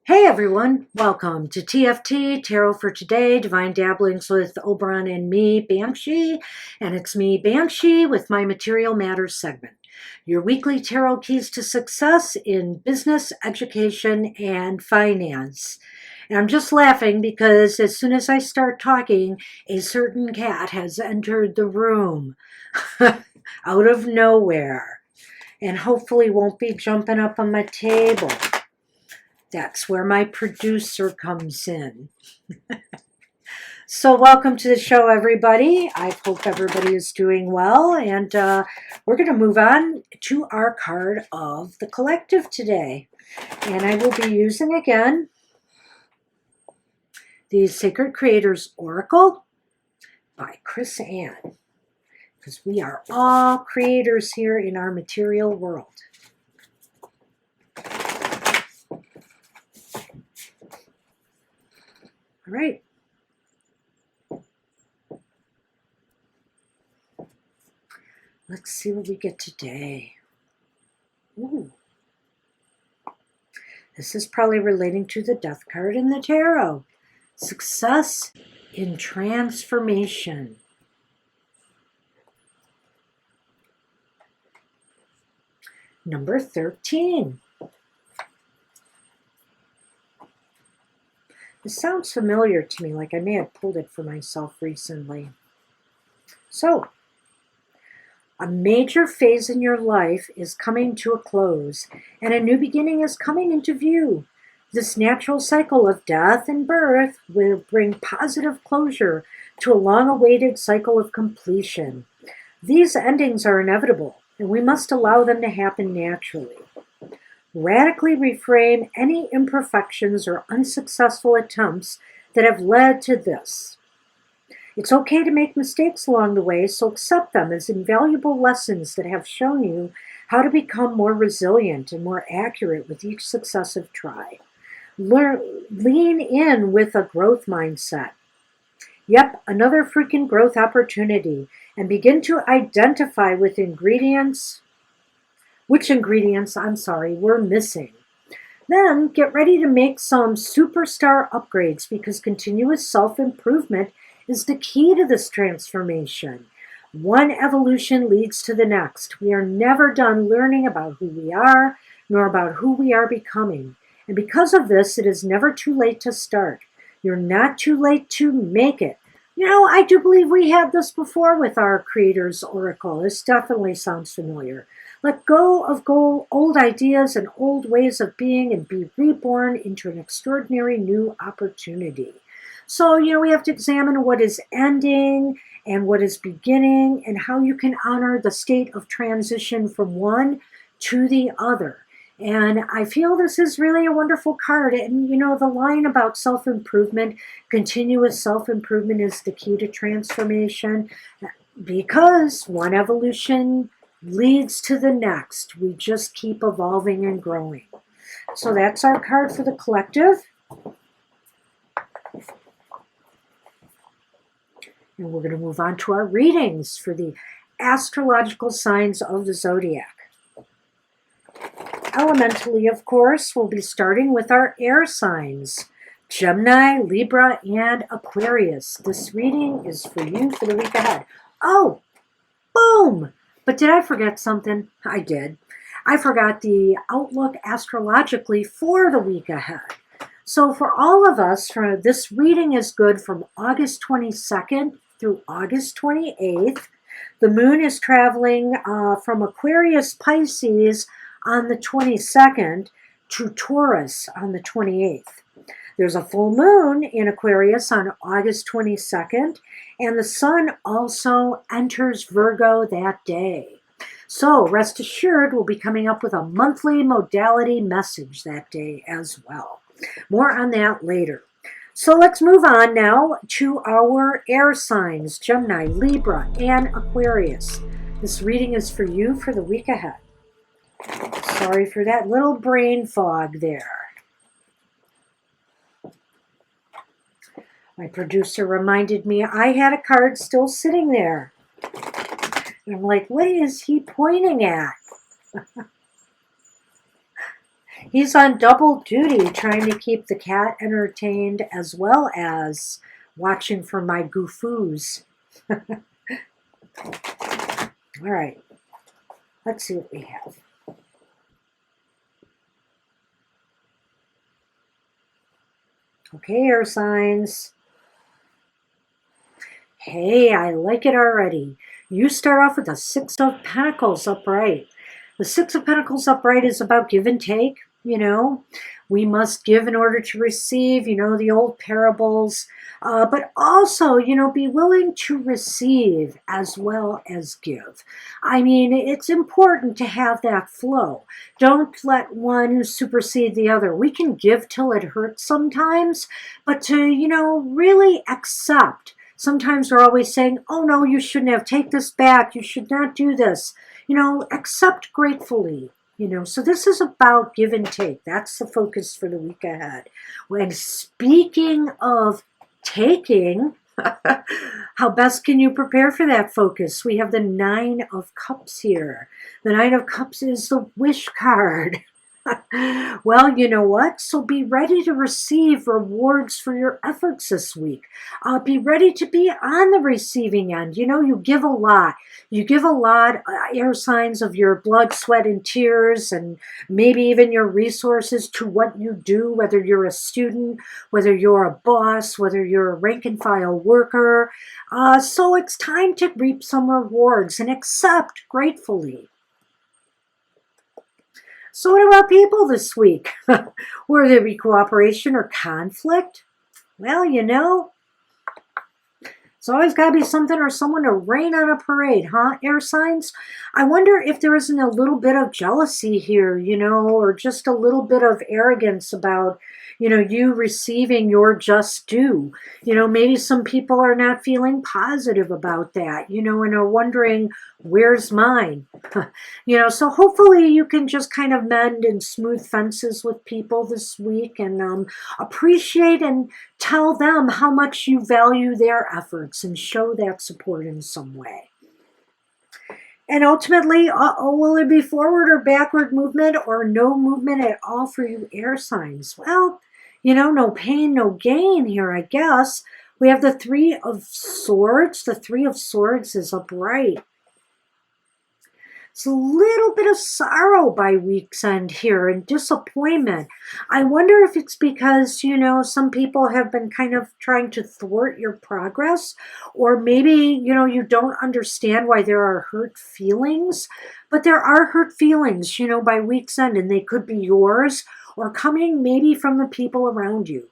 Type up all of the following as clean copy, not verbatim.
Hey everyone, welcome to TFT, Tarot for Today, Divine Dabblings with Oberon and me, Banshee. And it's me, Banshee, with my Material Matters segment. Your weekly tarot keys to success in business, education, and finance. And I'm just laughing because as soon as I start talking, a certain cat has entered the room out of nowhere and hopefully won't be jumping up on my table. That's where my producer comes in. So welcome to the show, everybody. I hope everybody is doing well. And we're going to move on to our card of the collective today. And I will be using, again, the Sacred Creators Oracle by Chris Ann. Because we are all creators here in our material world. All right. Let's see what we get today. Ooh. This is probably relating to the Death card in the tarot. Success in transformation. Number 13. This sounds familiar to me, like I may have pulled it for myself recently. So, a major phase in your life is coming to a close, and a new beginning is coming into view. This natural cycle of death and birth will bring positive closure to a long-awaited cycle of completion. These endings are inevitable, and we must allow them to happen naturally. Radically reframe any imperfections or unsuccessful attempts that have led to this. It's okay to make mistakes along the way, so accept them as invaluable lessons that have shown you how to become more resilient and more accurate with each successive try. Lean in with a growth mindset. Yep, another freaking growth opportunity, and begin to identify with which ingredients we're missing. Then get ready to make some superstar upgrades because continuous self-improvement is the key to this transformation. One evolution leads to the next. We are never done learning about who we are, nor about who we are becoming. And because of this, it is never too late to start. You're not too late to make it. You know, I do believe we had this before with our Creator's Oracle. This definitely sounds familiar. Let go of old ideas and old ways of being and be reborn into an extraordinary new opportunity. So, we have to examine what is ending and what is beginning and how you can honor the state of transition from one to the other. And I feel this is really a wonderful card. And, the line about self-improvement, continuous self-improvement is the key to transformation because one evolution leads to the next. We just keep evolving and growing. So that's our card for the collective. And we're going to move on to our readings for the astrological signs of the Zodiac. Elementally, of course, we'll be starting with our air signs, Gemini, Libra, and Aquarius. This reading is for you for the week ahead. Oh, boom! But did I forget something? I did. I forgot the outlook astrologically for the week ahead. So for all of us, this reading is good from August 22nd through August 28th. The moon is traveling from Aquarius Pisces on the 22nd to Taurus on the 28th. There's a full moon in Aquarius on August 22nd, and the sun also enters Virgo that day. So rest assured, we'll be coming up with a monthly modality message that day as well. More on that later. So let's move on now to our air signs, Gemini, Libra, and Aquarius. This reading is for you for the week ahead. Sorry for that little brain fog there. My producer reminded me I had a card still sitting there. And I'm like, what is he pointing at? He's on double duty trying to keep the cat entertained as well as watching for my goofoos. All right, let's see what we have. Okay, air signs. Hey, I like it already. You start off with the Six of Pentacles upright. The Six of Pentacles upright is about give and take, you know. We must give in order to receive, you know, the old parables. But also, you know, be willing to receive as well as give. I mean, it's important to have that flow. Don't let one supersede the other. We can give till it hurts sometimes, but to, you know, really accept. Sometimes we're always saying, oh no, you shouldn't have. Take this back. You should not do this. You know, accept gratefully. You know, so this is about give and take. That's the focus for the week ahead. When speaking of taking, how best can you prepare for that focus? We have the Nine of Cups here. The Nine of Cups is the wish card. Well, you know what? So be ready to receive rewards for your efforts this week. Be ready to be on the receiving end. You know, you give a lot. You give a lot, air signs of your blood, sweat, and tears, and maybe even your resources to what you do, whether you're a student, whether you're a boss, whether you're a rank and file worker. So it's time to reap some rewards and accept gratefully. So what about people this week? Will there be cooperation or conflict? Well, you know, it's always got to be something or someone to rain on a parade, huh, air signs? I wonder if there isn't a little bit of jealousy here, you know, or just a little bit of arrogance about, you know, you receiving your just due. You know, maybe some people are not feeling positive about that, you know, and are wondering, where's mine? You know, so hopefully you can just kind of mend and smooth fences with people this week and appreciate and tell them how much you value their efforts and show that support in some way. And ultimately, will it be forward or backward movement or no movement at all for you air signs? Well, you know, no pain, no gain here, I guess. We have the Three of Swords. The Three of Swords is upright. It's a little bit of sorrow by week's end here and disappointment. I wonder if it's because, you know, some people have been kind of trying to thwart your progress, or maybe, you know, you don't understand why there are hurt feelings, but there are hurt feelings, you know, by week's end, and they could be yours or coming maybe from the people around you.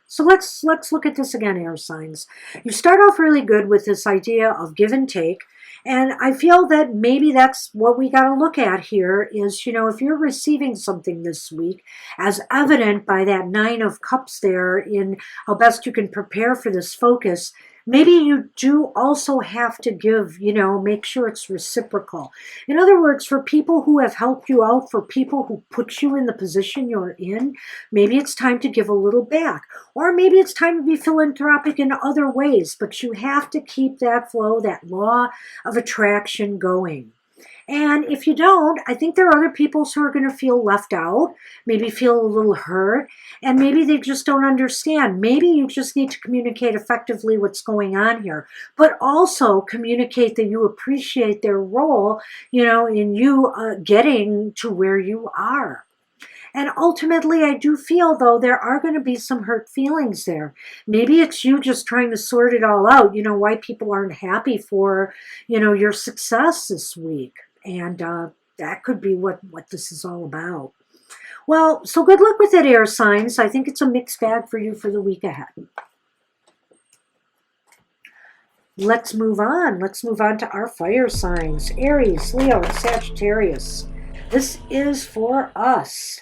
So let's look at this again, air signs. You start off really good with this idea of give and take. And I feel that maybe that's what we got to look at here is, you know, if you're receiving something this week, as evident by that Nine of Cups there in how best you can prepare for this focus, maybe you do also have to give, you know, make sure it's reciprocal. In other words, for people who have helped you out, for people who put you in the position you're in, maybe it's time to give a little back. Or maybe it's time to be philanthropic in other ways, but you have to keep that flow, that law of attraction going. And if you don't, I think there are other people who are going to feel left out, maybe feel a little hurt, and maybe they just don't understand. Maybe you just need to communicate effectively what's going on here, but also communicate that you appreciate their role, you know, in you getting to where you are. And ultimately, I do feel, though, there are going to be some hurt feelings there. Maybe it's you just trying to sort it all out, you know, why people aren't happy for, you know, your success this week. And that could be what this is all about. Well, so good luck with it, air signs. I think it's a mixed bag for you for the week ahead. Let's move on. Let's move on to our fire signs. Aries, Leo, and Sagittarius. This is for us.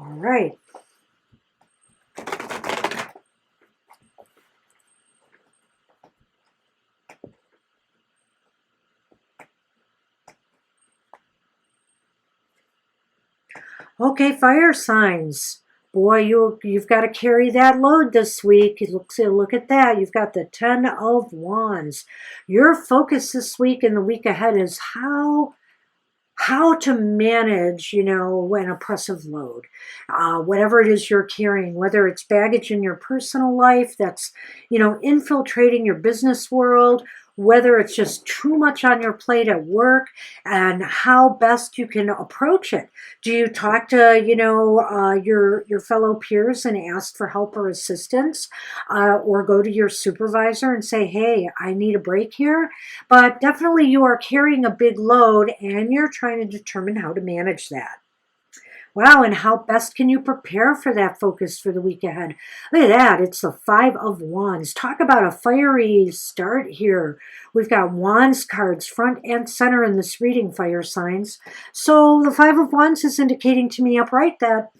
All right. Okay, fire signs. Boy, you've got to carry that load this week. Look at that. You've got the Ten of Wands. Your focus this week and the week ahead is how to manage, an oppressive load. Whatever it is you're carrying, whether it's baggage in your personal life that's, infiltrating your business world, whether it's just too much on your plate at work, and how best you can approach it. Do you talk to, your fellow peers and ask for help or assistance, or go to your supervisor and say, hey, I need a break here? But definitely you are carrying a big load and you're trying to determine how to manage that. Wow, and how best can you prepare for that focus for the week ahead? Look at that, it's the Five of Wands. Talk about a fiery start here. We've got Wands cards front and center in this reading, fire signs. So the Five of Wands is indicating to me upright that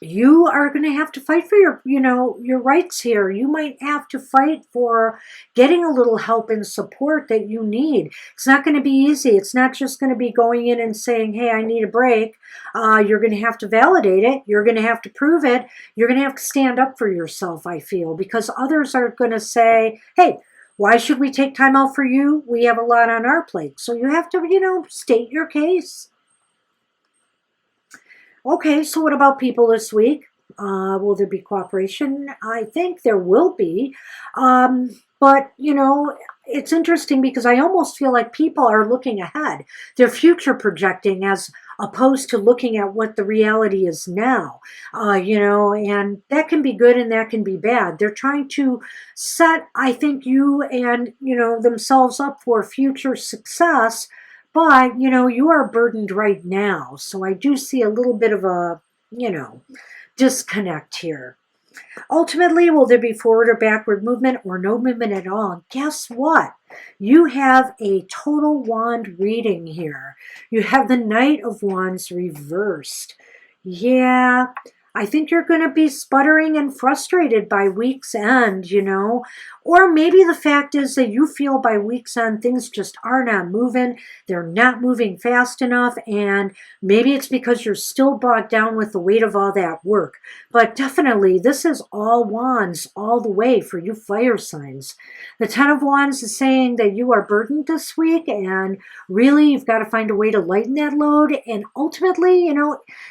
you are going to have to fight for your rights here. You might have to fight for getting a little help and support that you need. It's not going to be easy. It's not just going to be going in and saying, hey, I need a break. You're going to have to validate it. You're going to have to prove it. You're going to have to stand up for yourself, I feel, because others are going to say, hey, why should we take time out for you? We have a lot on our plate. So you have to, state your case. Okay, so what about people this week? Will there be cooperation? I think there will be. But, it's interesting because I almost feel like people are looking ahead. They're future projecting as opposed to looking at what the reality is now. And that can be good and that can be bad. They're trying to set, I think, you and, themselves up for future success. But, you are burdened right now. So I do see a little bit of a, disconnect here. Ultimately, will there be forward or backward movement or no movement at all? Guess what? You have a total wand reading here. You have the Knight of Wands reversed. Yeah, I think you're going to be sputtering and frustrated by week's end, Or maybe the fact is that you feel by week's end things just are not moving. They're not moving fast enough. And maybe it's because you're still bogged down with the weight of all that work. But definitely, this is all wands all the way for you fire signs. The Ten of Wands is saying that you are burdened this week. And really, you've got to find a way to lighten that load. And ultimately,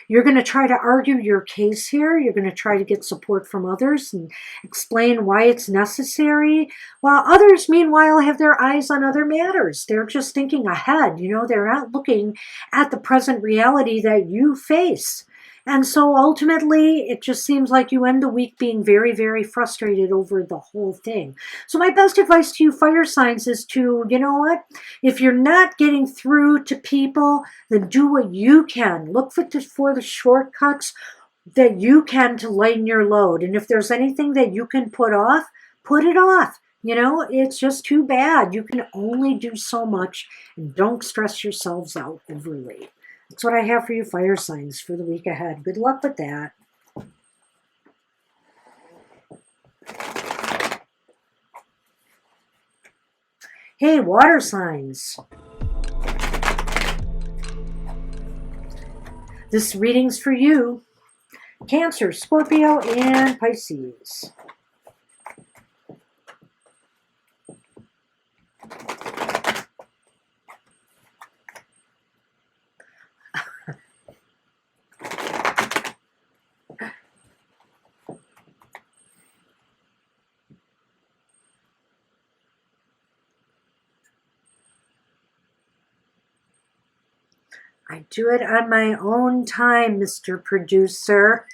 you're going to try to argue your case here. You're going to try to get support from others and explain why it's necessary, while others, meanwhile, have their eyes on other matters. They're just thinking ahead. They're not looking at the present reality that you face. And so ultimately, it just seems like you end the week being very, very frustrated over the whole thing. So my best advice to you fire signs is to, if you're not getting through to people, then do what you can. Look for the shortcuts that you can to lighten your load. And if there's anything that you can put off, put it off. It's just too bad. You can only do so much, and don't stress yourselves out overly. That's what I have for you fire signs for the week ahead. Good luck with that. Hey, water signs. This reading's for you. Cancer, Scorpio, and Pisces. I do it on my own time, Mr. Producer.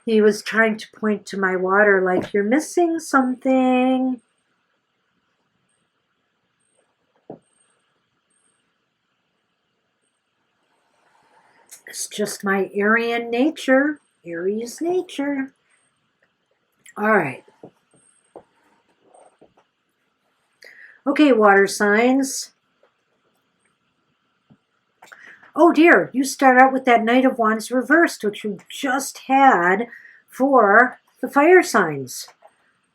He was trying to point to my water like, you're missing something. It's just my Aryan nature, Aries nature. All right. Okay, water signs. Oh dear, you start out with that Knight of Wands reversed, which you just had for the fire signs.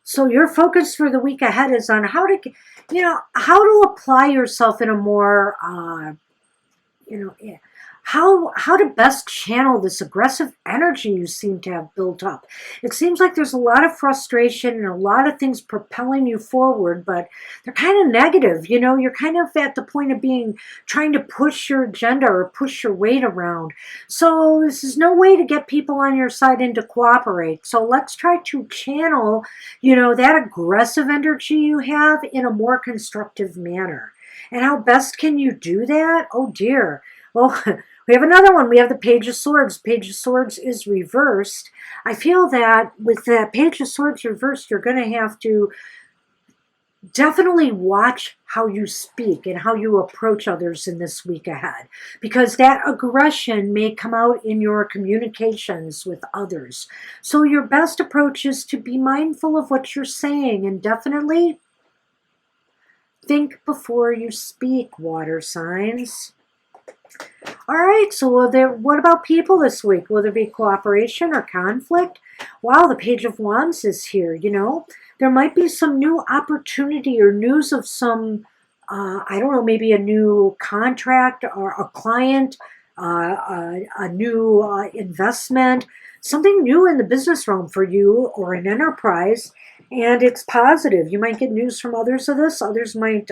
So your focus for the week ahead is on how to apply yourself in a more, how to best channel this aggressive energy you seem to have built up. It seems like there's a lot of frustration and a lot of things propelling you forward, but they're kind of negative. You're kind of at the point of trying to push your agenda or push your weight around. So this is no way to get people on your side and to cooperate. So let's try to channel, that aggressive energy you have in a more constructive manner. And how best can you do that? Oh dear. Well, we have another one. We have the Page of Swords. Page of Swords is reversed. I feel that with the Page of Swords reversed, you're going to have to definitely watch how you speak and how you approach others in this week ahead, because that aggression may come out in your communications with others. So your best approach is to be mindful of what you're saying and definitely think before you speak, water signs. All right, so what about people this week? Will there be cooperation or conflict? Wow, the Page of Wands is here, There might be some new opportunity or news of some, I don't know, maybe a new contract or a client, a new investment, something new in the business realm for you or an enterprise. And it's positive. You might get news from others of this. Others might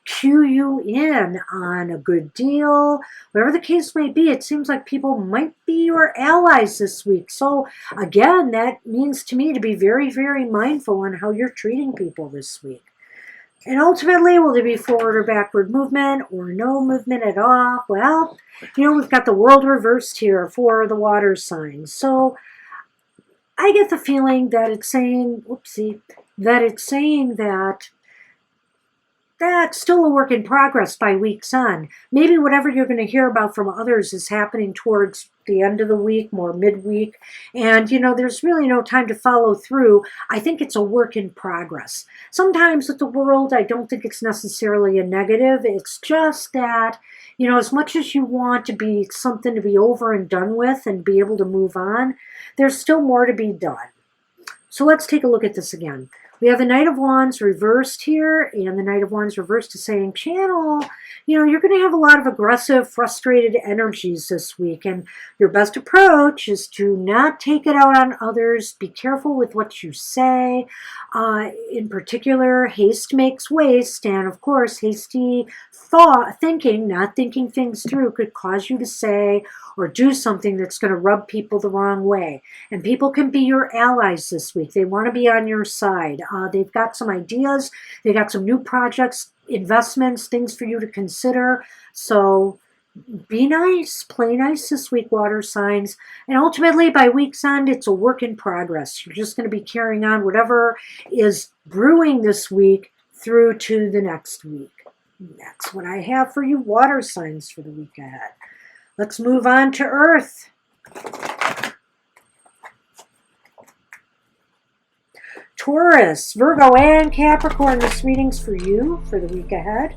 cue you in on a good deal. Whatever the case may be, it seems like people might be your allies this week. So again, that means to me to be very, very mindful on how you're treating people this week. And ultimately, will there be forward or backward movement or no movement at all? Well, we've got the world reversed here for the water signs. So I get the feeling that it's saying, that that's still a work in progress by week's end. Maybe whatever you're going to hear about from others is happening towards the end of the week, more midweek. And, there's really no time to follow through. I think it's a work in progress. Sometimes with the world, I don't think it's necessarily a negative. It's just that, as much as you want to be something to be over and done with and be able to move on, there's still more to be done. So let's take a look at this again. We have the Knight of Wands reversed here, and the Knight of Wands reversed is saying, channel, you're going to have a lot of aggressive, frustrated energies this week, and your best approach is to not take it out on others. Be careful with what you say. In particular, haste makes waste, and of course, hasty thinking, not thinking things through, could cause you to say or do something that's going to rub people the wrong way. And people can be your allies this week. They want to be on your side. They've got some ideas. They've got some new projects, investments, things for you to consider. So be nice, play nice this week, water signs. And ultimately, by week's end, it's a work in progress. You're just going to be carrying on whatever is brewing this week through to the next week. That's what I have for you, water signs, for the week ahead. Let's move on to Earth. Taurus, Virgo, and Capricorn. This reading's for you for the week ahead.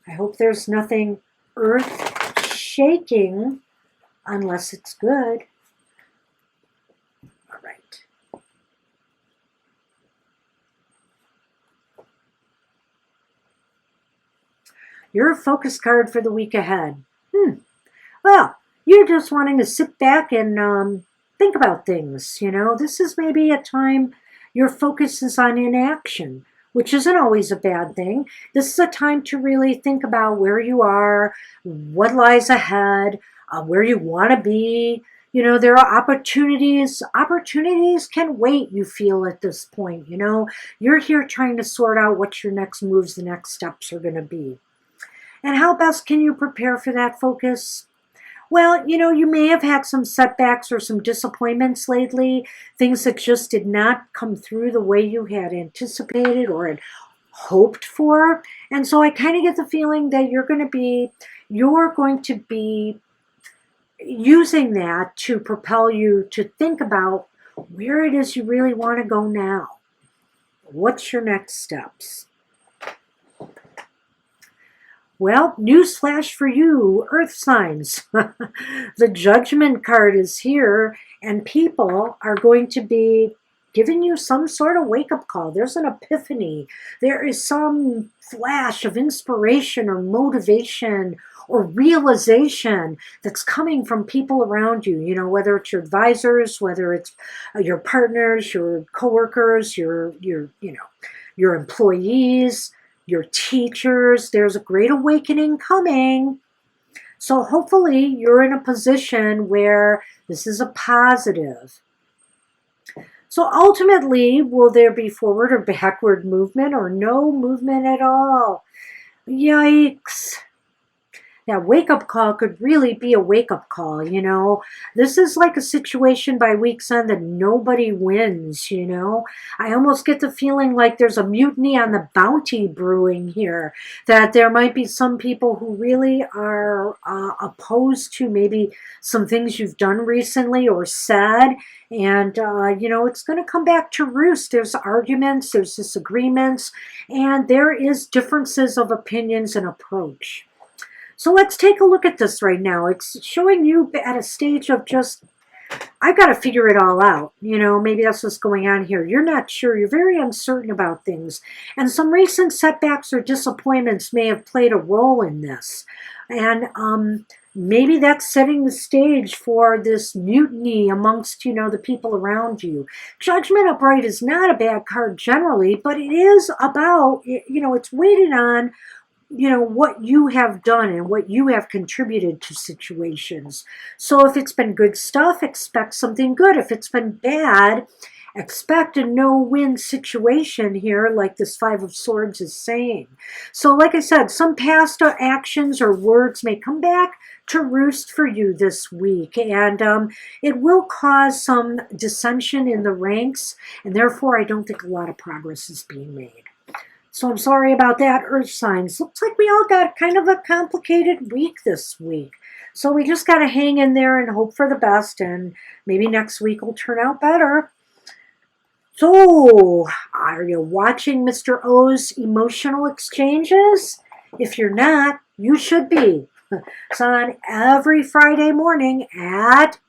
I hope there's nothing earth-shaking unless it's good. All right. Your focus card for the week ahead. Well, you're just wanting to sit back and think about things. This is maybe a time your focus is on inaction, which isn't always a bad thing. This is a time to really think about where you are, what lies ahead, where you want to be. There are opportunities. Opportunities can wait, you feel, at this point. You're here trying to sort out what your next moves, the next steps are going to be. And how best can you prepare for that focus? Well, you may have had some setbacks or some disappointments lately, things that just did not come through the way you had anticipated or had hoped for. And so I kind of get the feeling that you're going to be using that to propel you to think about where it is you really want to go now. What's your next steps? Well, newsflash for you, Earth signs. The Judgment card is here, and people are going to be giving you some sort of wake-up call. There's an epiphany. There is some flash of inspiration or motivation or realization that's coming from people around you, whether it's your advisors, whether it's your partners, your coworkers, your employees, your teachers. There's a great awakening coming. So hopefully you're in a position where this is a positive. So ultimately, will there be forward or backward movement or no movement at all? Yikes. That wake-up call could really be a wake-up call, This is like a situation by week's end that nobody wins, I almost get the feeling like there's a mutiny on the bounty brewing here, that there might be some people who really are opposed to maybe some things you've done recently or said, and, it's going to come back to roost. There's arguments, there's disagreements, and there is differences of opinions and approach. So let's take a look at this right now. It's showing you at a stage of just, I've got to figure it all out. Maybe that's what's going on here. You're not sure. You're very uncertain about things. And some recent setbacks or disappointments may have played a role in this. And maybe that's setting the stage for this mutiny amongst, the people around you. Judgment upright is not a bad card generally, but it is about, it's weighted on what you have done and what you have contributed to situations. So if it's been good stuff, expect something good. If it's been bad, expect a no-win situation here, like this Five of Swords is saying. So like I said, some past actions or words may come back to roost for you this week, and it will cause some dissension in the ranks, and therefore I don't think a lot of progress is being made. So I'm sorry about that, Earth signs. Looks like we all got kind of a complicated week this week. So we just got to hang in there and hope for the best, and maybe next week will turn out better. So, are you watching Mr. O's emotional exchanges? If you're not, you should be. It's on every Friday morning at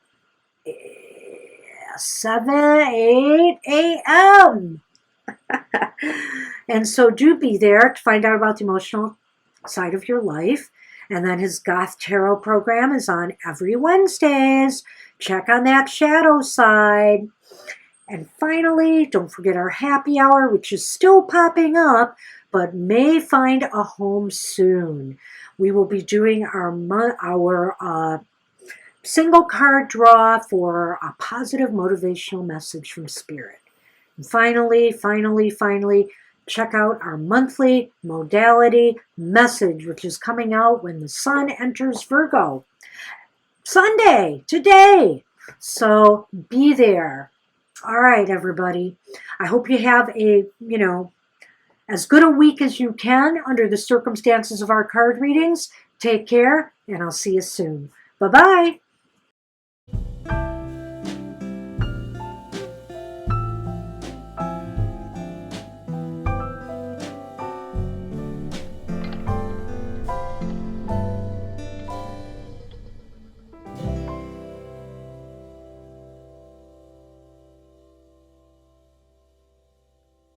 7, 8 a.m. And so do be there to find out about the emotional side of your life. And then his Goth Tarot program is on every Wednesdays. Check on that shadow side. And finally, don't forget our happy hour, which is still popping up, but may find a home soon. We will be doing our single card draw for a positive motivational message from Spirit. And finally, check out our monthly modality message, which is coming out when the sun enters Virgo. Sunday, today. So be there. All right, everybody. I hope you have a, as good a week as you can under the circumstances of our card readings. Take care, and I'll see you soon. Bye-bye.